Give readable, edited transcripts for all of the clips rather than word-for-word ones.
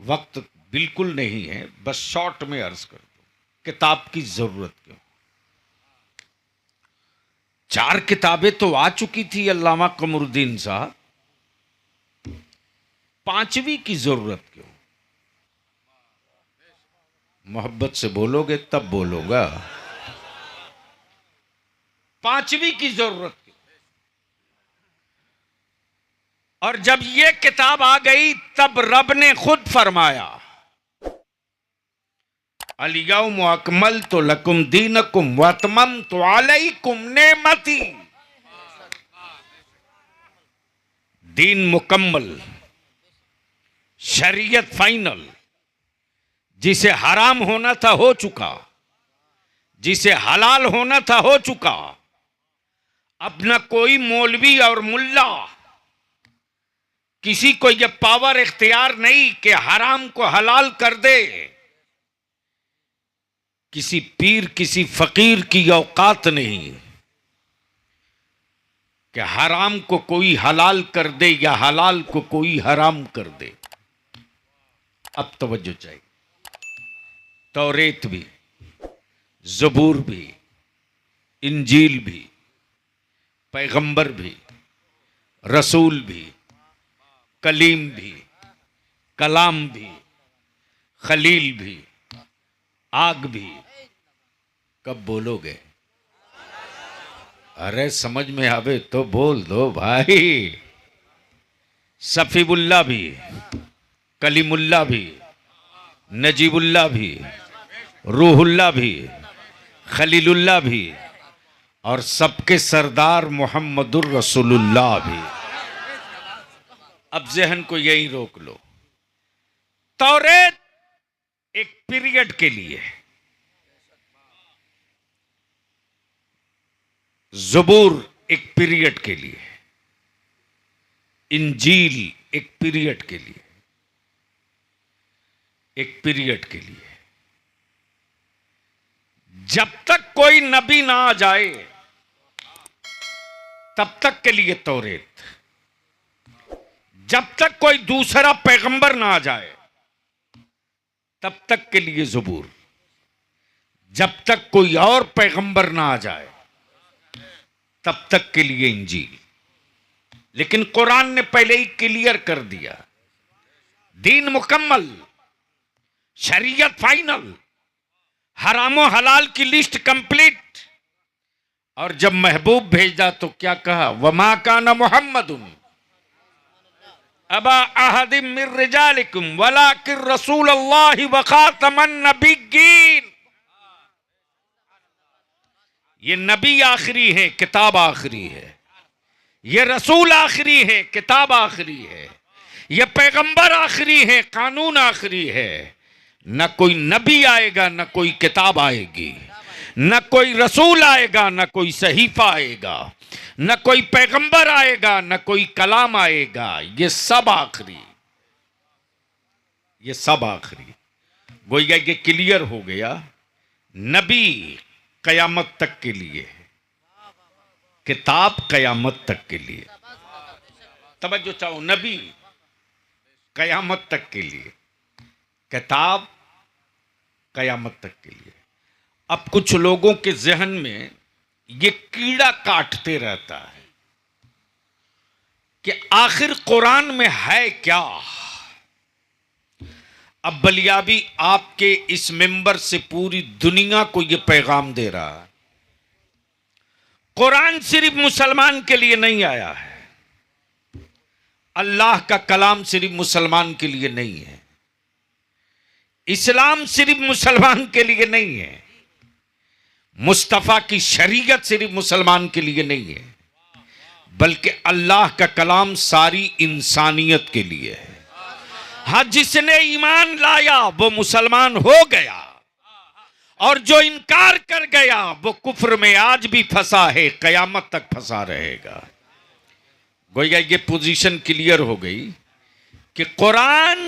वक्त बिल्कुल नहीं है, बस शॉर्ट में अर्ज कर दो, किताब की जरूरत क्यों? 4 किताबें तो आ चुकी थी अल्लामा कमरुद्दीन साहब, 5वीं की जरूरत क्यों? मोहब्बत से बोलोगे तब बोलूंगा। 5वीं की जरूरत क्यों? और जब ये किताब आ गई तब रब ने खुद फरमाया, अलियौम अकमलतु लकुम दीनकुम व अतममतु अलैकुम नेमती। दीन मुकम्मल, शरीयत फाइनल। जिसे हराम होना था हो चुका, जिसे हलाल होना था हो चुका। अब न कोई मौलवी और मुल्ला, किसी को यह पावर इख्तियार नहीं कि हराम को हलाल कर दे। किसी पीर किसी फकीर की औकात नहीं कि हराम को कोई हलाल कर दे या हलाल को कोई हराम कर दे। अब तवज्जो चाहिए। तौरेत भी, ज़बूर भी, इंजील भी, पैगंबर भी, रसूल भी, कलीम भी, कलाम भी, खलील भी, आग भी। कब बोलोगे? अरे समझ में आवे तो बोल दो भाई। सफीबुल्ला भी, कलीमुल्ला भी, नजीबुल्ला भी, रूहुल्ला भी, खलीलुल्ला भी, और सबके सरदार मोहम्मदुर रसूलुल्लाह भी। अब जहन को यही रोक लो। तौरेत एक पीरियड के लिए, ज़बूर एक पीरियड के लिए, इंजील एक पीरियड के लिए, एक पीरियड के लिए। जब तक कोई नबी ना आ जाए तब तक के लिए तौरेत, जब तक कोई दूसरा पैगंबर ना आ जाए तब तक के लिए ज़बूर, जब तक कोई और पैगंबर ना आ जाए तब तक के लिए इंजील। लेकिन कुरान ने पहले ही क्लियर कर दिया, दीन मुकम्मल, शरीयत फाइनल, हरामो हलाल की लिस्ट कंप्लीट। और जब महबूब भेजा तो क्या कहा? वमा काना मुहम्मदुन अबा अहदिम मिर रिजालिकुम वलाकिन रसूलुल्लाहि व खातमन नबिय्यीन। ये नबी आखिरी है, किताब आखिरी है। ये रसूल आखिरी है, किताब आखिरी है। ये पैगंबर आखिरी है, कानून आखिरी है। न कोई नबी आएगा, न कोई किताब आएगी, न कोई रसूल आएगा, न कोई सहीफा आएगा, न कोई पैगंबर आएगा, न कोई कलाम आएगा। ये सब आखिरी, ये सब आखिरी। गोया ये क्लियर हो गया, नबी कयामत तक के लिए, किताब कयामत तक के लिए। तवज्जो चाहो, नबी कयामत तक के लिए, किताब कयामत तक के लिए। अब कुछ लोगों के जहन में ये कीड़ा काटते रहता है कि आखिर कुरान में है क्या। अब बलियाबी आपके इस मिंबर से पूरी दुनिया को यह पैगाम दे रहा है, कुरान सिर्फ मुसलमान के लिए नहीं आया है, अल्लाह का कलाम सिर्फ मुसलमान के लिए नहीं है, इस्लाम सिर्फ मुसलमान के लिए नहीं है, मुस्तफ़ा की शरीयत सिर्फ मुसलमान के लिए नहीं है, बल्कि अल्लाह का कलाम सारी इंसानियत के लिए है। हाँ, जिसने ईमान लाया वो मुसलमान हो गया, और जो इनकार कर गया वो कुफ्र में आज भी फंसा है, कयामत तक फंसा रहेगा। गोया ये पोजीशन क्लियर हो गई कि कुरान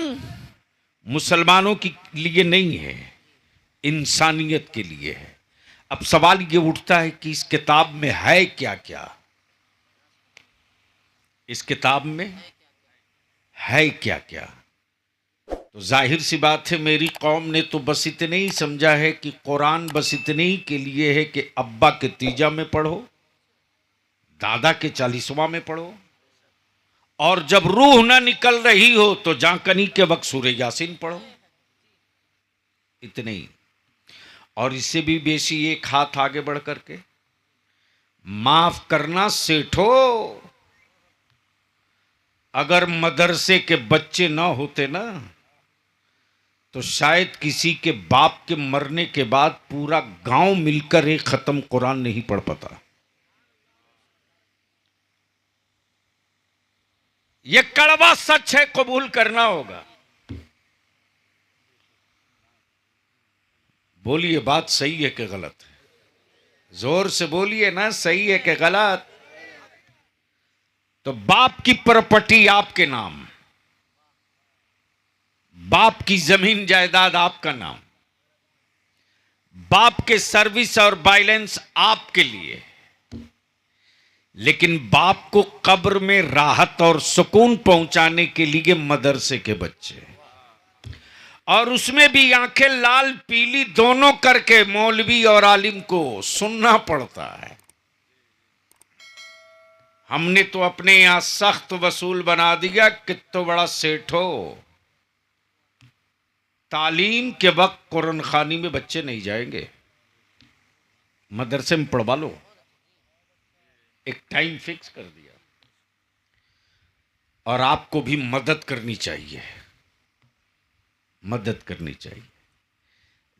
मुसलमानों के लिए नहीं है, इंसानियत के लिए है। अब सवाल ये उठता है कि इस किताब में है क्या क्या? इस किताब में है क्या क्या? तो जाहिर सी बात है मेरी कौम ने तो बस इतने ही समझा है कि कुरान बस इतने ही के लिए है कि अब्बा के तीजा में पढ़ो, दादा के 40वां में पढ़ो, और जब रूह ना निकल रही हो तो जाकनी के वक्त सूरह यासीन पढ़ो, इतने ही। और इससे भी बेसी एक हाथ आगे बढ़ करके माफ करना सेठो, अगर मदरसे के बच्चे ना होते ना तो शायद किसी के बाप के मरने के बाद पूरा गांव मिलकर एक खत्म कुरान नहीं पढ़ पाता। यह कड़वा सच है, कबूल करना होगा। बोलिए बात सही है कि गलत है? जोर से बोलिए ना, सही है कि गलत? तो बाप की प्रॉपर्टी आपके नाम, बाप की जमीन जायदाद आपका नाम, बाप के सर्विस और बैलेंस आपके लिए, लेकिन बाप को कब्र में राहत और सुकून पहुंचाने के लिए मदरसे के बच्चे, और उसमें भी आंखें लाल पीली दोनों करके मौलवी और आलिम को सुनना पड़ता है। हमने तो अपने यहां सख्त वसूल बना दिया, कितना बड़ा सेठ हो, तालीम के वक्त कुरान खानी में बच्चे नहीं जाएंगे, मदरसे में पढ़वा लो। एक टाइम फिक्स कर दिया। और आपको भी मदद करनी चाहिए, मदद करनी चाहिए।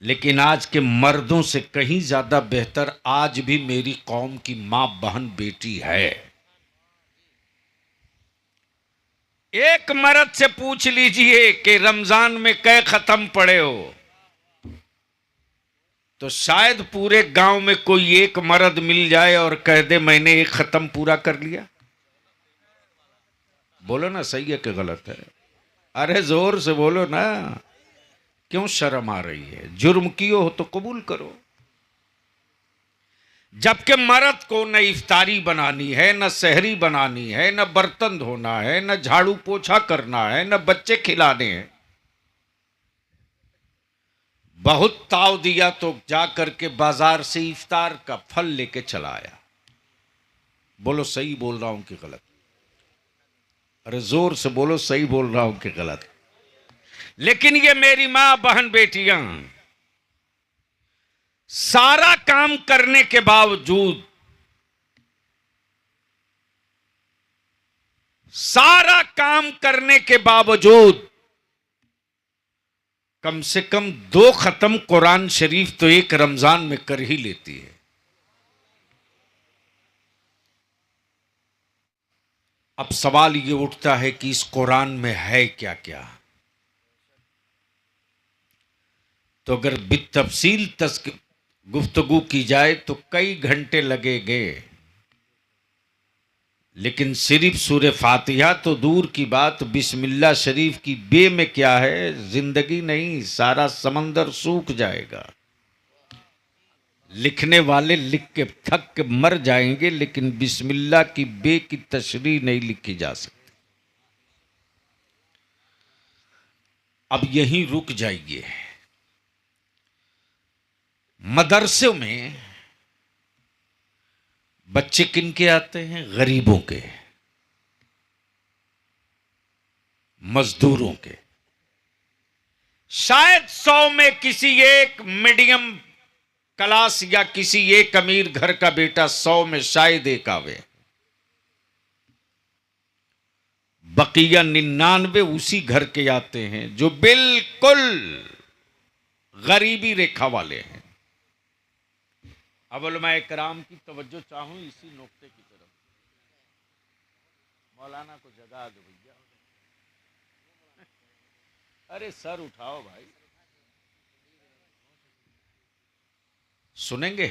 लेकिन आज के मर्दों से कहीं ज्यादा बेहतर आज भी मेरी कौम की मां बहन बेटी है। एक मर्द से पूछ लीजिए कि रमजान में कै खत्म पड़े हो, तो शायद पूरे गांव में कोई एक मर्द मिल जाए और कह दे मैंने एक खत्म पूरा कर लिया। बोलो ना, सही है कि गलत है? अरे जोर से बोलो ना, क्यों शर्म आ रही है? जुर्म कियो हो तो कबूल करो। जबकि मर्द को न इफ्तारी बनानी है, न सहरी बनानी है, न बर्तन धोना है, न झाड़ू पोछा करना है, न बच्चे खिलाने हैं। बहुत ताव दिया तो जा करके बाजार से इफ्तार का फल लेके चला आया। बोलो सही बोल रहा हूं कि गलत? अरे जोर से बोलो, सही बोल रहा हूं कि गलत? लेकिन ये मेरी मां बहन बेटियां सारा काम करने के बावजूद, सारा काम करने के बावजूद कम से कम 2 खत्म कुरान शरीफ तो एक रमजान में कर ही लेती है। अब सवाल ये उठता है कि इस कुरान में है क्या क्या? तो अगर बितफसील गुफ्तगू की जाए तो कई घंटे लगेंगे, लेकिन सिर्फ सूरह फातिहा तो दूर की बात, बिस्मिल्लाह शरीफ की बे में क्या है? जिंदगी नहीं, सारा समंदर सूख जाएगा। लिखने वाले लिख के थक के मर जाएंगे, लेकिन बिस्मिल्लाह की बे की तशरीह नहीं लिखी जा सकती। अब यहीं रुक जाइए। मदरसे में बच्चे किन के आते हैं? गरीबों के, मजदूरों के। शायद 100 में किसी एक मीडियम क्लास या किसी एक अमीर घर का बेटा 100 में शायद एक आवे। बकिया 99 उसी घर के आते हैं जो बिल्कुल गरीबी रेखा वाले हैं। अब उलमा इकराम की तवज्जो चाहूं इसी नुक्ते की तरफ। मौलाना को जगा दो भैया। अरे सर उठाओ भाई। सुनेंगे?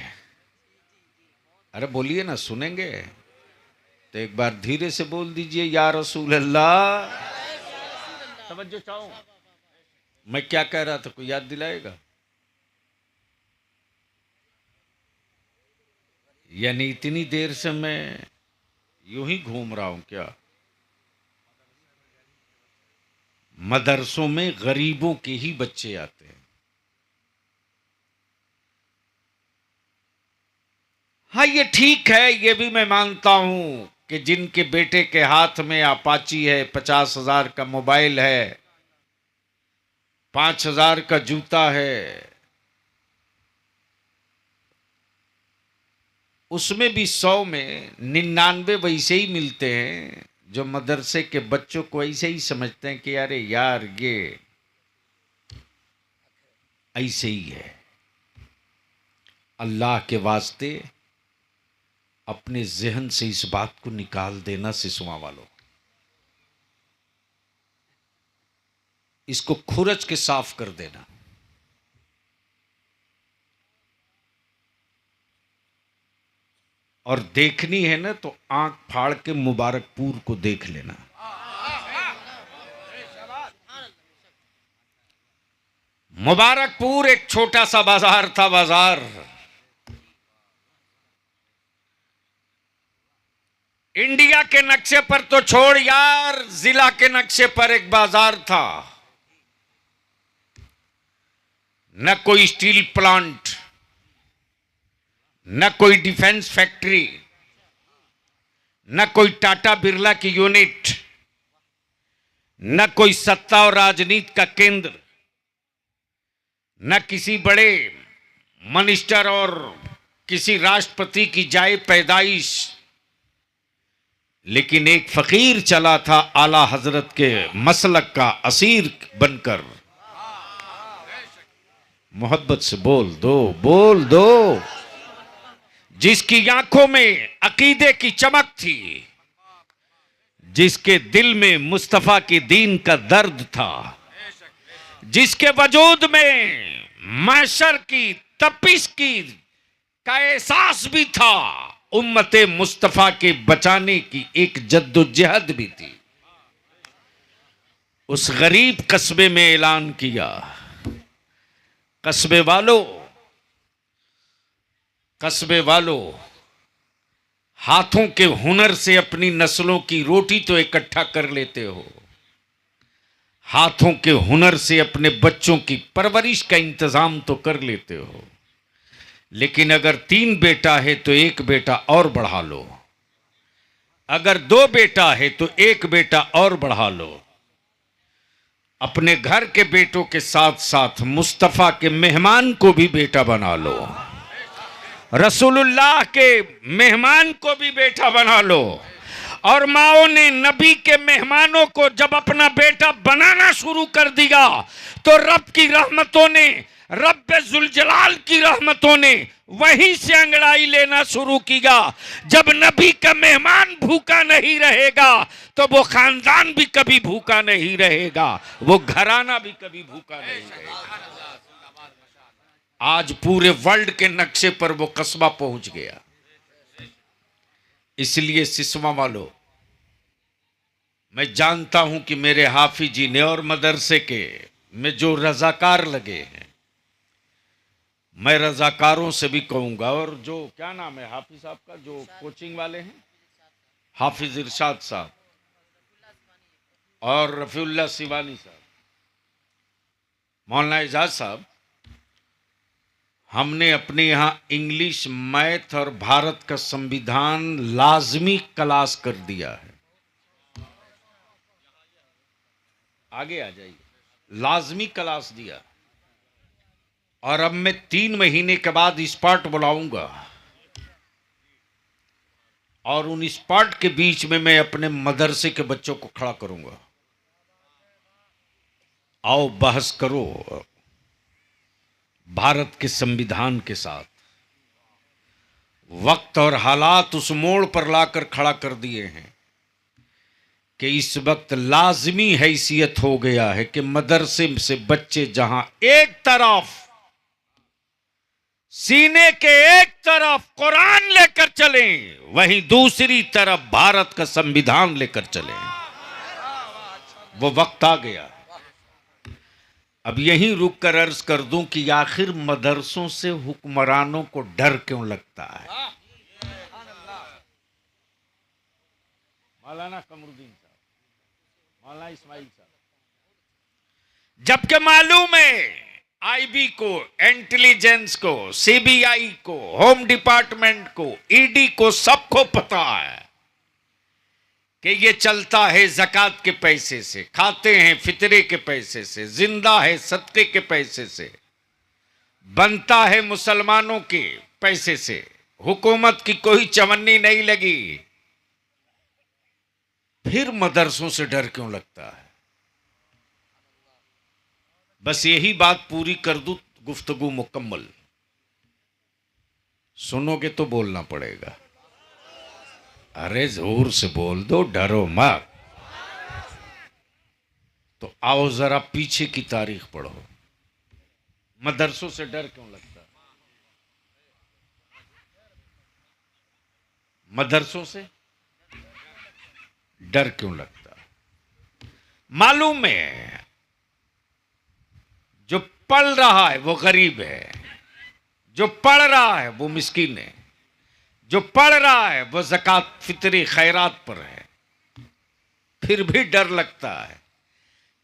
अरे बोलिए ना, सुनेंगे? तो एक बार धीरे से बोल दीजिए, या रसूल अल्लाह। तवज्जो चाहूं। मैं क्या कह रहा था, कोई याद दिलाएगा? यानी इतनी देर से मैं यूं ही घूम रहा हूं क्या? मदरसों में गरीबों के ही बच्चे आते हैं। हाँ, ये ठीक है, ये भी मैं मानता हूं कि जिनके बेटे के हाथ में अपाची है, 50,000 का मोबाइल है, 5,000 का जूता है, उसमें भी 100 में 99 वैसे ही मिलते हैं जो मदरसे के बच्चों को ऐसे ही समझते हैं कि अरे यार ये ऐसे ही है। अल्लाह के वास्ते अपने जहन से इस बात को निकाल देना सिसवा वालों, इसको खुरच के साफ कर देना। और देखनी है ना तो आंख फाड़ के मुबारकपुर को देख लेना। मुबारकपुर एक छोटा सा बाजार था, बाजार। इंडिया के नक्शे पर तो छोड़ यार, जिला के नक्शे पर एक बाजार था। न कोई स्टील प्लांट, न कोई डिफेंस फैक्ट्री, न कोई टाटा बिरला की यूनिट, न कोई सत्ता और राजनीति का केंद्र, न किसी बड़े मिनिस्टर और किसी राष्ट्रपति की जाए पैदाइश, लेकिन एक फकीर चला था आला हजरत के मसलक का असीर बनकर। मोहब्बत से बोल दो, बोल दो। जिसकी आंखों में अकीदे की चमक थी, जिसके दिल में मुस्तफा के दीन का दर्द था, जिसके वजूद में महशर की तपिश की का एहसास भी था, उम्मते मुस्तफा के बचाने की एक जद्दोजहद भी थी। उस गरीब कस्बे में ऐलान किया, कस्बे वालों, कस्बे वालों, हाथों के हुनर से अपनी नस्लों की रोटी तो इकट्ठा कर लेते हो, हाथों के हुनर से अपने बच्चों की परवरिश का इंतजाम तो कर लेते हो, लेकिन अगर 3 बेटा है तो 1 बेटा और बढ़ा लो, अगर 2 बेटा है तो 1 बेटा और बढ़ा लो। अपने घर के बेटों के साथ साथ मुस्तफा के मेहमान को भी बेटा बना लो, रसूलुल्लाह के मेहमान को भी बेटा बना लो। और माओ ने नबी के मेहमानों को जब अपना बेटा बनाना शुरू कर दिया तो रब की रहमतों ने, रब जुलजलाल की रहमतों ने वहीं से अंगड़ाई लेना शुरू किया। जब नबी का मेहमान भूखा नहीं रहेगा तो वो खानदान भी कभी भूखा नहीं रहेगा, वो घराना भी कभी भूखा नहीं रहेगा। आज पूरे वर्ल्ड के नक्शे पर वो कस्बा पहुंच गया। इसलिए सिसवा वालों, मैं जानता हूं कि मेरे हाफिज जी ने और मदरसे के में जो रजाकार लगे हैं, मैं रजाकारों से भी कहूंगा, और जो क्या नाम है हाफिज साहब का जो कोचिंग वाले हैं, हाफिज इरशाद साहब और रफीउल्लाह सिवानी साहब, मौलाना एजाज साहब, हमने अपने यहां इंग्लिश, मैथ और भारत का संविधान लाजमी क्लास कर दिया है। आगे आ जाइए, लाजमी क्लास दिया। और अब मैं 3 महीने के बाद स्पॉट बुलाऊंगा और उन स्पॉट के बीच में मैं अपने मदरसे के बच्चों को खड़ा करूंगा। आओ बहस करो भारत के संविधान के साथ। वक्त और हालात उस मोड़ पर लाकर खड़ा कर दिए हैं कि इस वक्त लाजमी हैसियत हो गया है कि मदरसे से बच्चे जहां एक तरफ सीने के एक तरफ कुरान लेकर चलें, वहीं दूसरी तरफ भारत का संविधान लेकर चलें। वो वक्त आ गया। अब यहीं रुक कर अर्ज कर दूं कि आखिर मदरसों से हुक्मरानों को डर क्यों लगता है? मौलाना कमरुद्दीन साहब, मौलाना इस्माइल साहब, जबकि मालूम है आईबी को, इंटेलिजेंस को, सीबीआई को, होम डिपार्टमेंट को, ईडी को, सबको पता है कि ये चलता है ज़कात के पैसे से, खाते हैं फितरे के पैसे से, जिंदा है सदके के पैसे से, बनता है मुसलमानों के पैसे से, हुकूमत की कोई चवन्नी नहीं लगी। फिर मदरसों से डर क्यों लगता है? बस यही बात पूरी कर दूं, गुफ्तगू मुकम्मल। सुनोगे तो बोलना पड़ेगा। अरे जोर से बोल दो, डरो मत। तो आओ जरा पीछे की तारीख पढ़ो। मदरसों से डर क्यों लगता है? मदरसों से डर क्यों लगता है? मालूम है जो पढ़ रहा है वो गरीब है, जो पढ़ रहा है वो मिस्कीन है, जो पढ़ रहा है वो ज़कात फितरी खैरात पर है, फिर भी डर लगता है।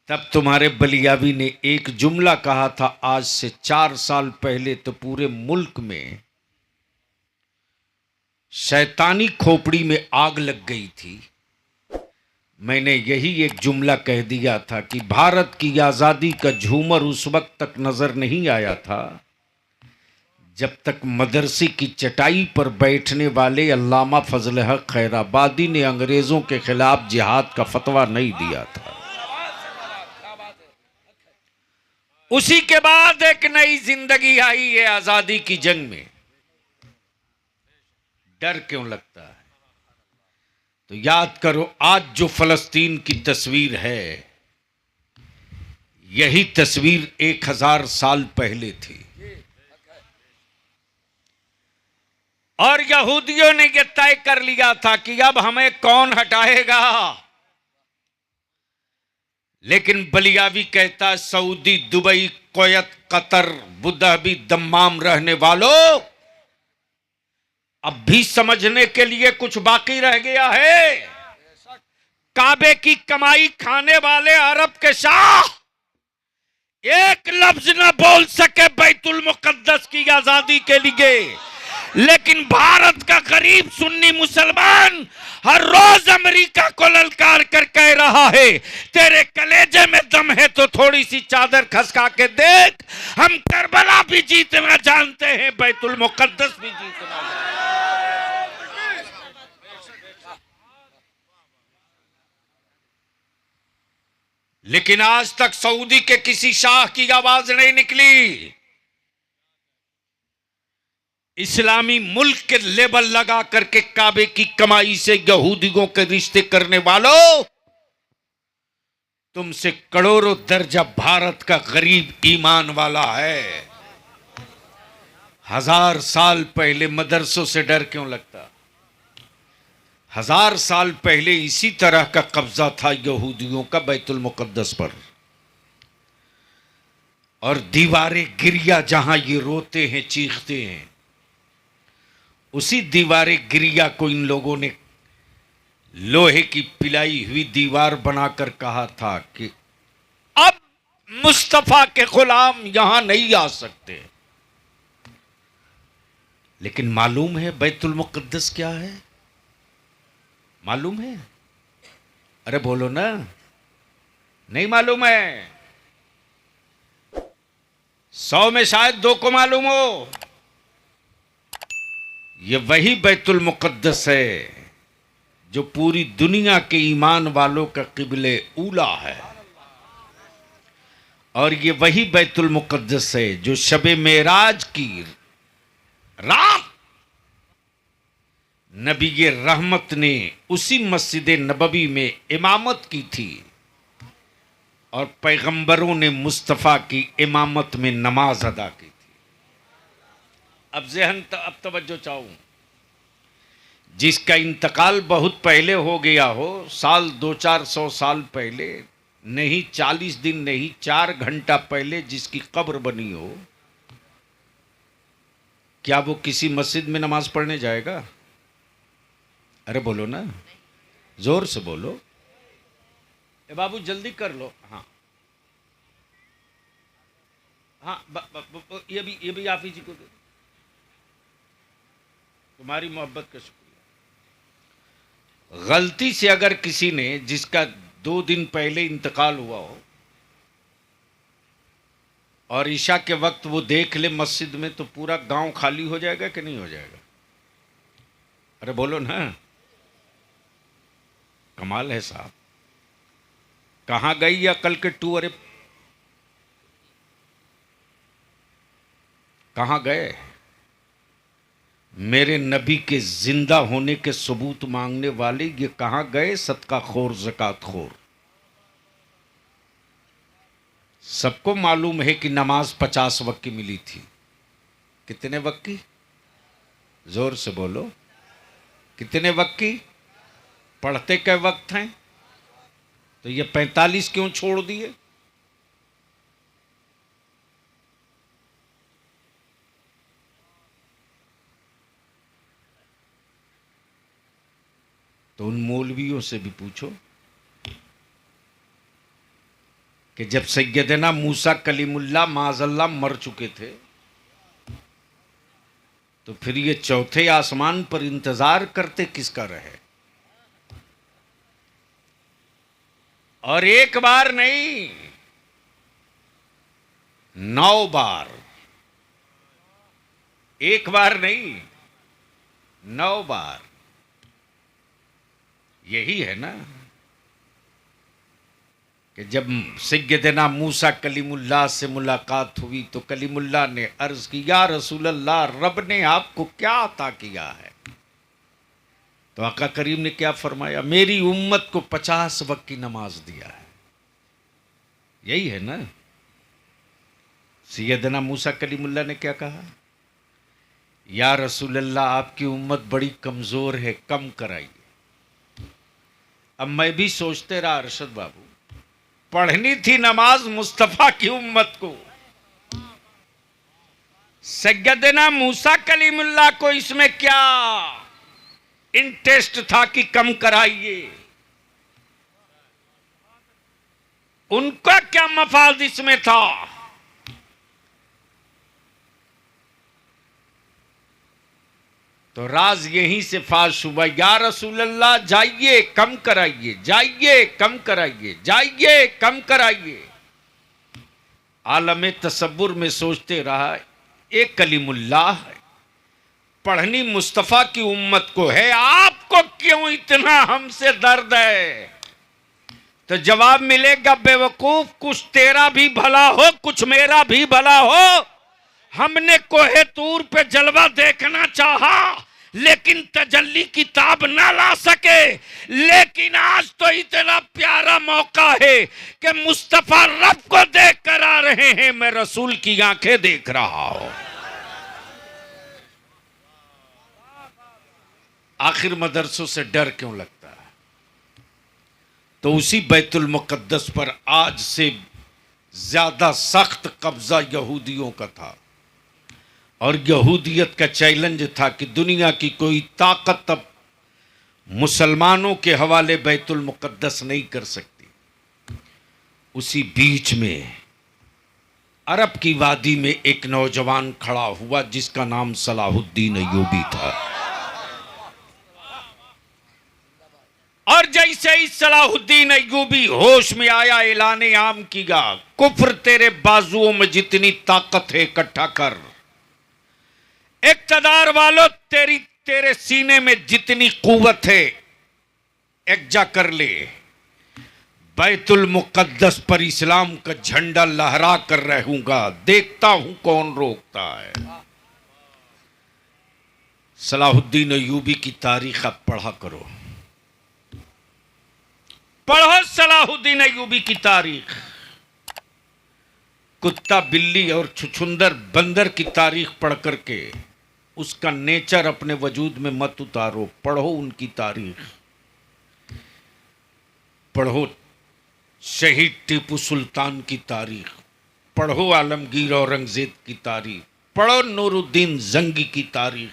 तब तुम्हारे बलियावी ने एक जुमला कहा था आज से 4 साल पहले, तो पूरे मुल्क में शैतानी खोपड़ी में आग लग गई थी। मैंने यही एक जुमला कह दिया था कि भारत की आज़ादी का झूमर उस वक्त तक नजर नहीं आया था जब तक मदरसे की चटाई पर बैठने वाले अल्लामा फजल हक खैराबादी ने अंग्रेजों के खिलाफ जिहाद का फतवा नहीं दिया था। उसी के बाद एक नई जिंदगी आई है आजादी की जंग में। डर क्यों लगता है? तो याद करो, आज जो फलस्तीन की तस्वीर है, यही तस्वीर 1000 साल पहले थी। और यहूदियों ने यह तय कर लिया था कि अब हमें कौन हटाएगा। लेकिन बलियावी कहता है, Saudi, Dubai, Kuwait, Qatar, Abu Dhabi, Dammam रहने वालों, अब भी समझने के लिए कुछ बाकी रह गया है। काबे की कमाई खाने वाले अरब के शाह एक लफ्ज न बोल सके बैतुल मुकद्दस की आजादी के लिए, लेकिन भारत का गरीब सुन्नी मुसलमान हर रोज अमेरिका को ललकार कर कह रहा है, तेरे कलेजे में दम है तो थोड़ी सी चादर खसका के देख, हम करबला भी जीतना जानते हैं, बैतुल मुकद्दस भी जीतना जानते हैं। लेकिन आज तक सऊदी के किसी शाह की आवाज नहीं निकली। इस्लामी मुल्क के लेबल लगा करके काबे की कमाई से यहूदियों के रिश्ते करने वालों, तुमसे करोड़ों दर्जा भारत का गरीब ईमान वाला है। 1000 साल पहले मदरसों से डर क्यों लगता? 1000 साल पहले इसी तरह का कब्जा था यहूदियों का बैतुल मुकद्दस पर। और दीवारें गिरिया जहां ये रोते हैं, चीखते हैं, उसी दीवारें गिरिया को इन लोगों ने लोहे की पिलाई हुई दीवार बनाकर कहा था कि अब मुस्तफा के गुलाम यहां नहीं आ सकते। लेकिन मालूम है बैतुल मुकद्दस क्या है? मालूम है? अरे बोलो ना, नहीं मालूम है? 100 में शायद 2 को मालूम हो। ये वही बैतुल मुकद्दस है जो पूरी दुनिया के ईमान वालों का क़िबले ऊला है। और ये वही बैतुल मुकद्दस है जो शबे मेराज की रात नबी रहमत ने उसी मस्जिद नबवी में इमामत की थी और पैगंबरों ने मुस्तफ़ा की इमामत में नमाज अदा की थी। अब तवज्जो चाहूं, जिसका इंतकाल बहुत पहले हो गया हो, साल 200-400 साल पहले नहीं, 40 दिन नहीं, 4 घंटा पहले जिसकी कब्र बनी हो, क्या वो किसी मस्जिद में नमाज पढ़ने जाएगा? अरे बोलो ना, जोर से बोलो। ए बाबू जल्दी कर लो। हाँ, हाँ ये भी आप ही जी को दे, तुम्हारी मोहब्बत का शुक्रिया। गलती से अगर किसी ने, जिसका 2 दिन पहले इंतकाल हुआ हो और ईशा के वक्त वो देख ले मस्जिद में, तो पूरा गांव खाली हो जाएगा कि नहीं हो जाएगा? अरे बोलो ना, कमाल है साहब। कहां गई अकल के टू? अरे कहां गए? मेरे नबी के जिंदा होने के सबूत मांगने वाले ये कहां गए? सदका खोर, ज़कात खोर। सबको मालूम है कि नमाज 50 वक्त की मिली थी। कितने वक्त की? जोर से बोलो, कितने वक्त की? पढ़ते कै वक्त हैं? तो ये 45 क्यों छोड़ दिए? तो उन मौलवियों से भी पूछो कि जब सैयदना मूसा कलीमुल्लाह माज़अल्लाह मर चुके थे, तो फिर ये चौथे आसमान पर इंतजार करते किसका रहे? और एक बार नहीं, 9 बार, एक बार नहीं 9 बार। यही है ना कि जब सैयदना मूसा कलीमुल्लाह से मुलाकात हुई तो कलीमुल्लाह ने अर्ज की, या रसूल अल्लाह, रब ने आपको क्या अता किया है? तो आका करीम ने क्या फरमाया? मेरी उम्मत को 50 वक्त की नमाज दिया है। यही है ना। सैयदना मूसा कलीमुल्लाह ने क्या कहा? या रसूल अल्लाह, आपकी उम्मत बड़ी कमजोर है, कम कराइए। अब मैं भी सोचते रहा अरशद बाबू, पढ़नी थी नमाज मुस्तफा की उम्मत को। सैयदना मूसा कलीमुल्लाह को इसमें क्या इंटरेस्ट था कि कम कराइए? उनका क्या मफाद इसमें था? तो राज यहीं से फाश हुआ। या रसूल अल्लाह, जाइए कम कराइए, जाइए कम कराइए, जाइए कम कराइए। आलम तसव्वुर में सोचते रहा, एक कलीमुल्लाह है, पढ़नी मुस्तफ़ा की उम्मत को है, आपको क्यों इतना हमसे दर्द है? तो जवाब मिलेगा, बेवकूफ, कुछ तेरा भी भला हो, कुछ मेरा भी भला हो। हमने कोहे तूर पे जलवा देखना चाहा, लेकिन तजल्ली की ताब ना ला सके। लेकिन आज तो इतना प्यारा मौका है कि मुस्तफा रब को देख कर आ रहे हैं, मैं रसूल की आंखें देख रहा हूं। आखिर मदरसों से डर क्यों लगता है? तो उसी बैतुल मुक़द्दस पर आज से ज्यादा सख्त कब्जा यहूदियों का था, और यहूदियत का चैलेंज था कि दुनिया की कोई ताकत अब मुसलमानों के हवाले बैतुल मुक़द्दस नहीं कर सकती। उसी बीच में अरब की वादी में एक नौजवान खड़ा हुआ जिसका नाम सलाहुद्दीन अय्यूबी था। और जैसे ही सलाहुद्दीन अय्यूबी होश में आया, ऐलान आम किया, कुफ्र तेरे बाजुओं में जितनी ताकत है इकट्ठा कर, इक़्तिदार वालों तेरे सीने में जितनी कुव्वत है एकजा कर ले। बैतुल मुक़द्दस पर इस्लाम का झंडा लहरा कर रहूंगा, देखता हूं कौन रोकता है। सलाहुद्दीन अय्यूबी की तारीख अब पढ़ा करो, पढ़ो सलाहुद्दीन अय्यूबी की तारीख। कुत्ता बिल्ली और छुछुंदर बंदर की तारीख पढ़ करके उसका नेचर अपने वजूद में मत उतारो। पढ़ो उनकी तारीख, पढ़ो शहीद टीपू सुल्तान की तारीख, पढ़ो आलमगीर औरंगजेब की तारीख, पढ़ो नूरुद्दीन जंगी की तारीख,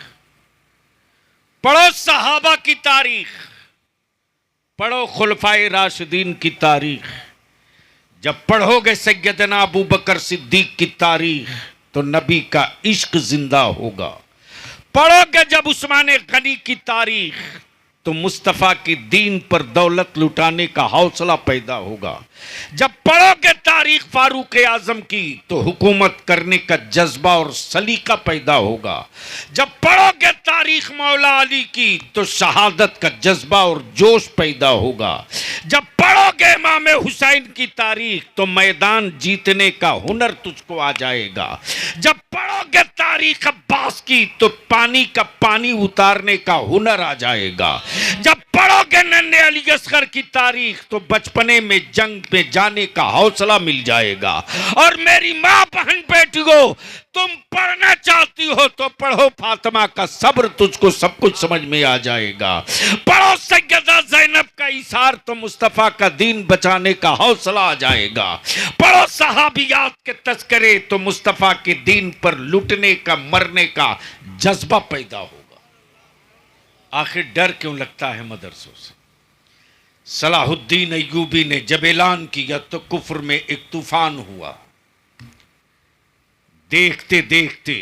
पढ़ो सहाबा की तारीख, पढ़ो खुलफाए राशिदीन की तारीख। जब पढ़ोगे सैयदना अबू बकर सिद्दीक की तारीख तो नबी का इश्क जिंदा होगा। पढ़ोगे जब उस्मान गनी की तारीख तो मुस्तफ़ा की दीन पर दौलत लुटाने का हौसला पैदा होगा। जब पढ़ोगे तारीख फारूक आजम की तो हुकूमत करने का जज्बा और सलीका पैदा होगा। जब पढ़ोगे तारीख मौला अली की तो शहादत का जज्बा और जोश पैदा होगा। जब पढ़ोगे इमाम हुसैन की तारीख तो मैदान जीतने का हुनर तुझको आ जाएगा। जब पढ़ोगे तारीख अब्बास की तो पानी का पानी उतारने का हुनर आ जाएगा। जब पढ़ोगे नन्हे अली असगर की तारीख तो बचपने में जंग में जाने का हौसला मिल जाएगा। और मेरी मां बहन बेटियों, तुम पढ़ना चाहती हो तो पढ़ो फातिमा का सब्र, तुझको सब कुछ समझ में आ जाएगा। पढ़ो सैयदा ज़ैनब का इशार तो मुस्तफ़ा का दीन बचाने का हौसला आ जाएगा। पढ़ो सहाबियात के तज़किरे तो मुस्तफ़ा के दीन पर लुटने का मरने का जज्बा पैदा होगा। आखिर डर क्यों लगता है मदरसों से? सलाहुद्दीन अय्यूबी ने जब ऐलान किया तो कुफ्र में एक तूफान हुआ। देखते देखते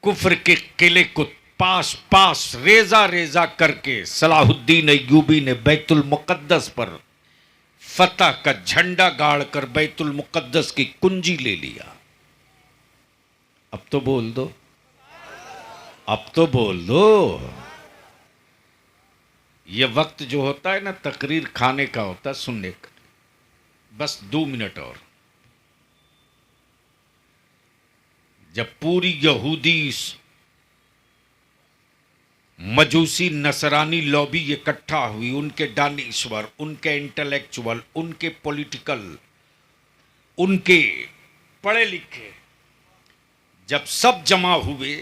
कुफ्र के किले को पास पास रेजा रेजा करके सलाहुद्दीन अय्यूबी ने बैतुल मुक़द्दस पर फतह का झंडा गाड़कर बैतुल मुक़द्दस की कुंजी ले लिया। अब तो बोल दो, अब तो बोल दो। ये वक्त जो होता है ना तकरीर खाने का होता है, सुनने का। बस 2 मिनट और। जब पूरी यहूदी मजूसी नसरानी लॉबी इकट्ठा हुई, उनके दानिश्वर, उनके इंटेलेक्चुअल, उनके पॉलिटिकल, उनके पढ़े लिखे, जब सब जमा हुए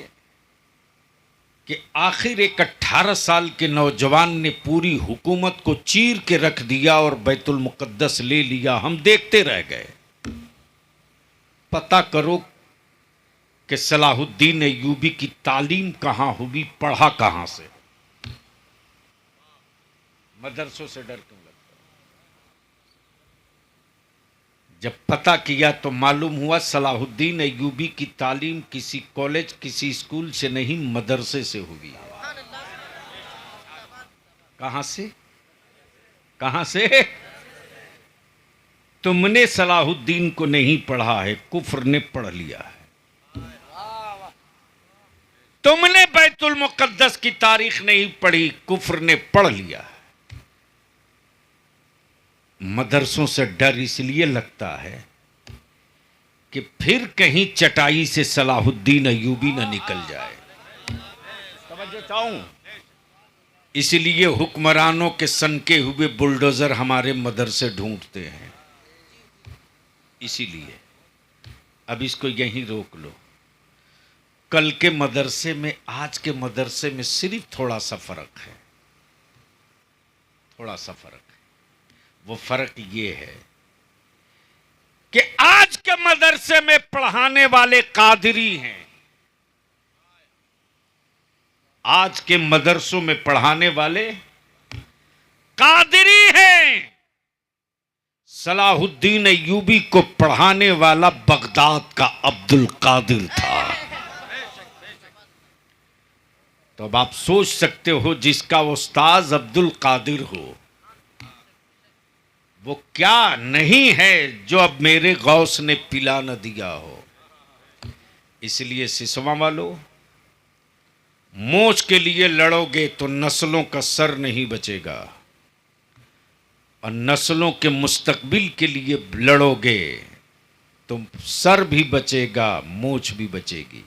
कि आखिर एक 18 साल के नौजवान ने पूरी हुकूमत को चीर के रख दिया और बैतुल मुक़द्दस ले लिया, हम देखते रह गए। पता करो कि सलाहुद्दीन अय्यूबी की तालीम कहां हुई, पढ़ा कहां से? मदरसों से डर क्यों लगता है? जब पता किया तो मालूम हुआ सलाहुद्दीन अय्यूबी की तालीम किसी कॉलेज, किसी स्कूल से नहीं, मदरसे से हुई है। कहां से? कहां से? तुमने सलाहुद्दीन को नहीं पढ़ा है, कुफ्र ने पढ़ लिया है। तुमने बैतुल मुक़द्दस की तारीख नहीं पढ़ी, कुफ्र ने पढ़ लिया है। मदरसों से डर इसलिए लगता है कि फिर कहीं चटाई से सलाहुद्दीन अय्यूबी न निकल जाए। समझो चाहूं, इसलिए हुक्मरानों के सनके हुए बुलडोजर हमारे मदरसे ढूंढते हैं। इसीलिए अब इसको यहीं रोक लो। कल के मदरसे में आज के मदरसे में सिर्फ थोड़ा सा फर्क है, थोड़ा सा फर्क है। वो फर्क ये है कि आज के मदरसे में पढ़ाने वाले कादरी हैं। आज के मदरसों में पढ़ाने वाले कादरी हैं। सलाहुद्दीन अय्यूबी को पढ़ाने वाला बगदाद का अब्दुल कादिर था। तो अब आप सोच सकते हो, जिसका उस्ताद अब्दुल कादिर हो वो क्या नहीं है जो अब मेरे गौस ने पिला न दिया हो। इसलिए सिसवा वालों, मोच के लिए लड़ोगे तो नस्लों का सर नहीं बचेगा, और नस्लों के मुस्तकबिल के लिए लड़ोगे तो सर भी बचेगा, मोच भी बचेगी।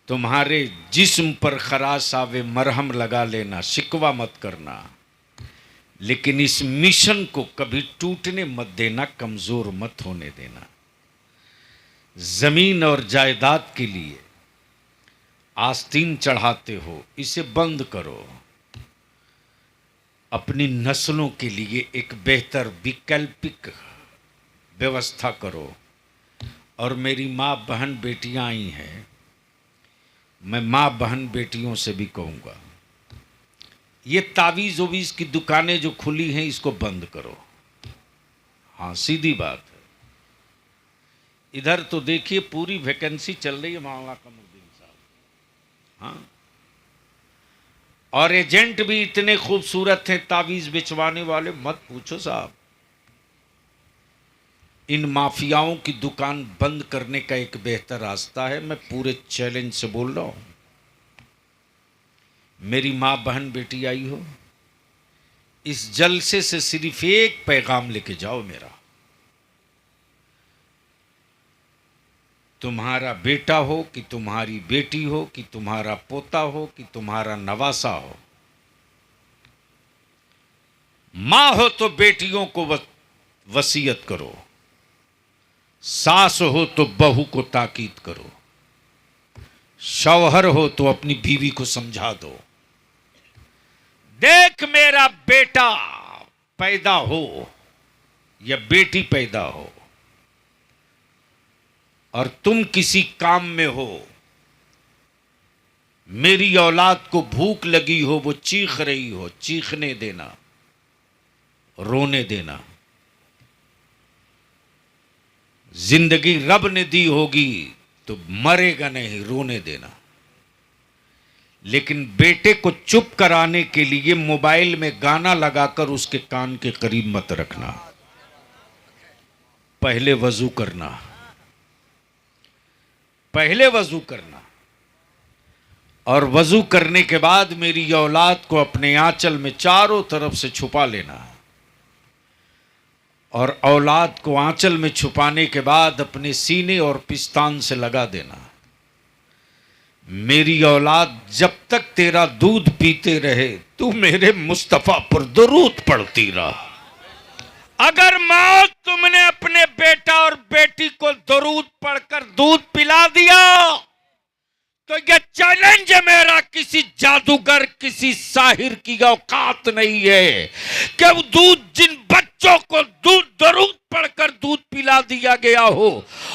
तुम्हारे जिस्म पर खराश आवे मरहम लगा लेना, शिकवा मत करना, लेकिन इस मिशन को कभी टूटने मत देना, कमजोर मत होने देना। जमीन और जायदाद के लिए आस्तीन चढ़ाते हो, इसे बंद करो। अपनी नस्लों के लिए एक बेहतर वैकल्पिक व्यवस्था करो। और मेरी माँ बहन बेटियां आई हैं, मैं माँ बहन बेटियों से भी कहूँगा, ये तावीज़ ओवीज़ की दुकानें जो खुली हैं इसको बंद करो। हाँ, सीधी बात है। इधर तो देखिए पूरी वैकेंसी चल रही है मौलाना कमरुद्दीन साहब। हाँ, और एजेंट भी इतने खूबसूरत हैं तावीज बिचवाने वाले, मत पूछो साहब। इन माफियाओं की दुकान बंद करने का एक बेहतर रास्ता है, मैं पूरे चैलेंज से बोल रहा हूं। मेरी मां बहन बेटी आई हो, इस जलसे से सिर्फ एक पैगाम लेके जाओ मेरा। तुम्हारा बेटा हो कि तुम्हारी बेटी हो कि तुम्हारा पोता हो कि तुम्हारा नवासा हो, मां हो तो बेटियों को वसीयत करो, सास हो तो बहू को ताकीद करो, शौहर हो तो अपनी बीवी को समझा दो। देख मेरा बेटा पैदा हो या बेटी पैदा हो और तुम किसी काम में हो, मेरी औलाद को भूख लगी हो, वो चीख रही हो, चीखने देना, रोने देना। जिंदगी रब ने दी होगी तो मरेगा नहीं, रोने देना। लेकिन बेटे को चुप कराने के लिए मोबाइल में गाना लगाकर उसके कान के करीब मत रखना। पहले वजू करना, पहले वजू करना, और वजू करने के बाद मेरी औलाद को अपने आंचल में चारों तरफ से छुपा लेना, और औलाद को आंचल में छुपाने के बाद अपने सीने और पिस्तान से लगा देना। मेरी औलाद जब तक तेरा दूध पीते रहे तू मेरे मुस्तफा पर दुरूद पढ़ती रहा। अगर मौत तुमने अपने बेटा और बेटी को दुरूद पढ़कर दूध पिला दिया तो यह चैलेंज है मेरा, किसी जादूगर किसी साहिर की औकात नहीं है कि वो दूध, जिन बच्चों को दूध दुरूद पढ़कर दूध पिला दिया गया हो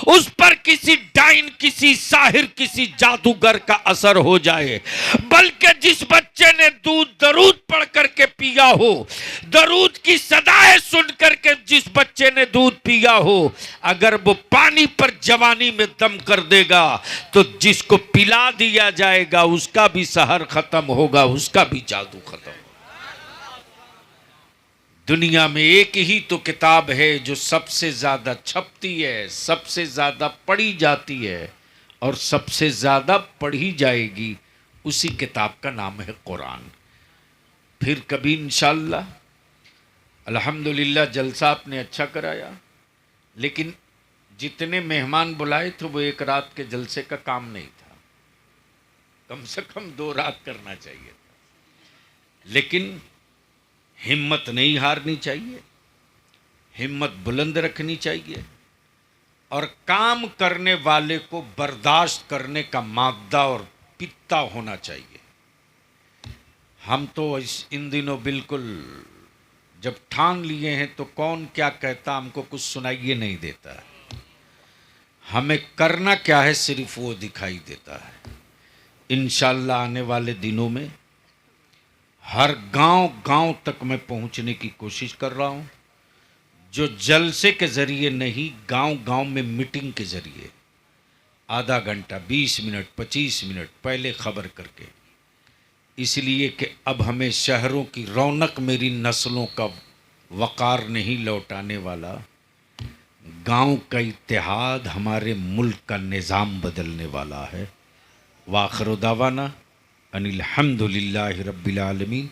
उस पर किसी डाइन, किसी साहिर, किसी जादूगर का असर हो जाए, बल्कि जिस बच्चे ने दूध दरूद पढ़ करके पिया हो, दरूद की सदाएं सुन करके जिस बच्चे ने दूध पिया हो, अगर वो पानी पर जवानी में दम कर देगा तो जिसको पिला दिया जाएगा उसका भी सहर खत्म होगा, उसका भी जादू खत्म। दुनिया में एक ही तो किताब है जो सबसे ज्यादा छपती है, सबसे ज्यादा पढ़ी जाती है और सबसे ज्यादा पढ़ी जाएगी, उसी किताब का नाम है कुरान। फिर कभी इंशाअल्लाह, अल्हम्दुलिल्लाह जलसा आपने अच्छा कराया, लेकिन जितने मेहमान बुलाए थे वो एक रात के जलसे का काम नहीं था, कम से कम 2 रात करना चाहिए था। लेकिन हिम्मत नहीं हारनी चाहिए, हिम्मत बुलंद रखनी चाहिए, और काम करने वाले को बर्दाश्त करने का मादा और पित्ता होना चाहिए। हम तो इन दिनों बिल्कुल जब ठान लिए हैं तो कौन क्या कहता हमको कुछ सुनाइए नहीं देता है, हमें करना क्या है सिर्फ वो दिखाई देता है। इंशाअल्लाह आने वाले दिनों में हर गांव तक मैं पहुंचने की कोशिश कर रहा हूं, जो जलसे के जरिए नहीं, गांव में मीटिंग के जरिए आधा घंटा, 20 मिनट, 25 मिनट पहले खबर करके, इसलिए कि अब हमें शहरों की रौनक, मेरी नस्लों का वक़ार नहीं लौटाने वाला, गांव का इत्तेहाद हमारे मुल्क का निज़ाम बदलने वाला है। वाखिर दावाना अनिल हम्दुलिल्लाहि रब्बिल आलमीन।